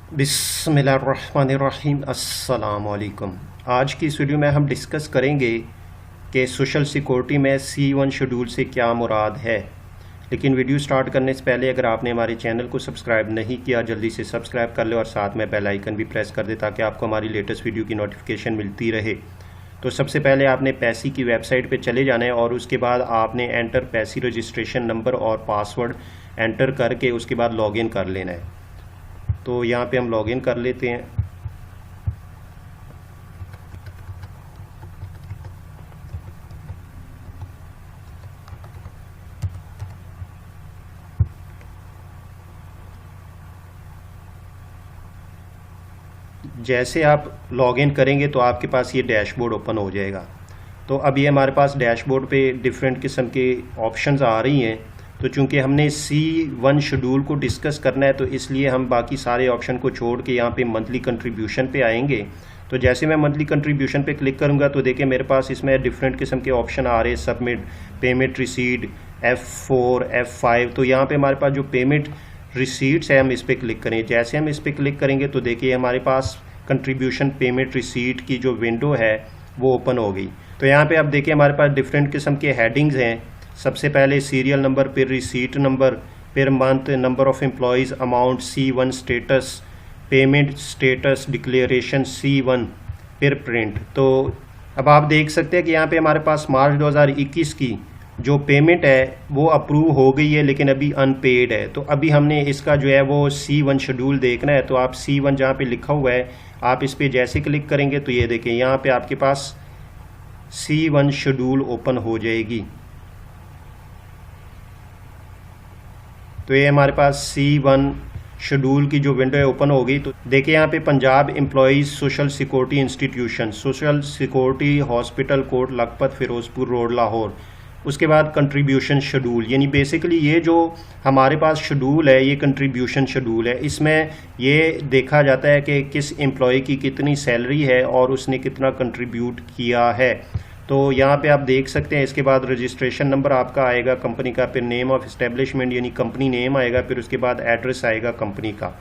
बिस्मिल्लाहिर्रहमानिर्रहीम अस्सलामुअलैकुम। आज की इस वीडियो में हम डिस्कस करेंगे कि सोशल सिक्योरिटी में C1 शेड्यूल से क्या मुराद है। लेकिन वीडियो स्टार्ट करने से पहले अगर आपने हमारे चैनल को सब्सक्राइब नहीं किया जल्दी से सब्सक्राइब कर ले और साथ में बेल आइकन भी प्रेस कर दे ताकि आपको हमारी लेटेस्ट वीडियो की नोटिफिकेशन मिलती रहे। तो सबसे पहले आपने पैसी की वेबसाइट पे चले जाना है और उसके बाद आपने एंटर पैसी रजिस्ट्रेशन नंबर और पासवर्ड एंटर करके उसके बाद लॉगिन कर लेना है। तो यहाँ पे हम लॉगिन कर लेते हैं। जैसे आप लॉगिन करेंगे तो आपके पास ये डैशबोर्ड ओपन हो जाएगा। तो अब ये हमारे पास डैशबोर्ड पे डिफरेंट किस्म के ऑप्शंस आ रही हैं। तो चूंकि हमने C1 शेड्यूल को डिस्कस करना है तो इसलिए हम बाकी सारे ऑप्शन को छोड़ के यहाँ पे मंथली कंट्रीब्यूशन पे आएंगे। तो जैसे मैं मंथली कंट्रीब्यूशन पे क्लिक करूँगा तो देखिए मेरे पास इसमें डिफरेंट किस्म के ऑप्शन आ रहे हैं, submit, payment receipt, F4, F5। तो यहाँ पे हमारे पास जो पेमेंट रिसीट्स है हम इस पर क्लिक करें। जैसे हम इस पर क्लिक करेंगे तो देखिए हमारे पास कंट्रीब्यूशन पेमेंट रिसीट की जो विंडो है वो ओपन हो गई। तो यहाँ पे आप देखिए हमारे पास डिफरेंट किस्म के हेडिंग्स हैं। सबसे पहले सीरियल नंबर, फिर रिसीट नंबर, फिर month, number of employees, amount, C1 status, payment status declaration C1, फिर प्रिंट। तो अब आप देख सकते हैं कि यहाँ पे हमारे पास मार्च 2021 की जो पेमेंट है वो अप्रूव हो गई है लेकिन अभी अनपेड है। तो अभी हमने इसका जो है वो C1 शेड्यूल देखना है। तो आप C1 जहाँ पे लिखा हुआ है आप इस पर जैसे क्लिक करेंगे तो ये देखें यहाँ पे आपके पास C1 शेड्यूल ओपन हो जाएगी। तो ये हमारे पास C1 शेड्यूल की जो विंडो है ओपन हो गई। तो देखिए यहाँ पे Punjab employees social security institution, social security hospital Kot Lakhpat Firozpur road Lahore. उसके बाद कंट्रीब्यूशन शेड्यूल, यानी बेसिकली ये जो हमारे पास शेड्यूल है ये कंट्रीब्यूशन शेड्यूल है। इसमें ये देखा जाता है कि किस एम्प्लॉय की कितनी सैलरी है और उसने कितना कंट्रीब्यूट किया है। तो यहाँ पे आप देख सकते हैं। इसके बाद रजिस्ट्रेशन नंबर आपका आएगा कंपनी का, फिर नेम ऑफ इस्टेब्लिशमेंट यानी कंपनी नेम आएगा, फिर उसके बाद एड्रेस आएगा कंपनी का।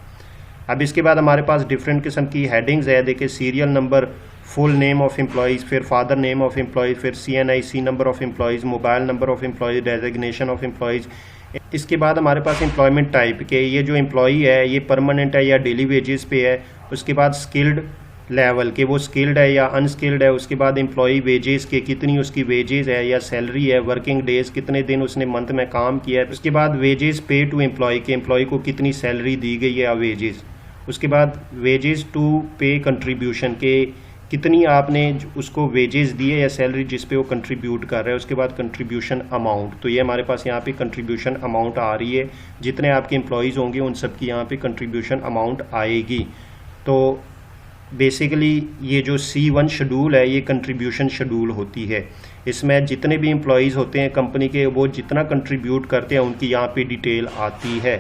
अब इसके बाद हमारे पास डिफरेंट किस्म की हेडिंग्स है। देखिए serial number, full name of employees, फिर फादर नेम ऑफ एम्प्लॉयज़, फिर CNIC number of employees, mobile number of employees, designation of employees. इसके बाद हमारे पास एम्प्लॉयमेंट टाइप के, ये जो एम्प्लॉई है ये परमानेंट है या डेली वेजेस पे है। उसके बाद स्किल्ड लेवल के, वो स्किल्ड है या अनस्किल्ड है। उसके बाद एम्प्लॉई वेजेस के, कितनी उसकी वेजेस है या सैलरी है, वर्किंग डेज कितने दिन उसने मंथ में काम किया है। उसके बाद वेजेस पे टू एम्प्लॉय के, एम्प्लॉय को कितनी सैलरी दी गई है या वेजेस। उसके बाद वेजेस टू पे कंट्रीब्यूशन के, कितनी आपने उसको वेजेस दिए या सैलरी जिस पे वो कंट्रीब्यूट कर रहा है। उसके बाद कंट्रीब्यूशन अमाउंट, तो ये हमारे पास यहाँ पे कंट्रीब्यूशन अमाउंट आ रही है। जितने आपके एम्प्लॉयज़ होंगे उन सब की यहाँ पे कंट्रीब्यूशन अमाउंट आएगी। तो बेसिकली ये जो C1 शेड्यूल है ये कंट्रीब्यूशन शेड्यूल होती है। इसमें जितने भी एम्प्लॉयज़ होते हैं कंपनी के वो जितना कंट्रीब्यूट करते हैं उनकी यहाँ पे डिटेल आती है।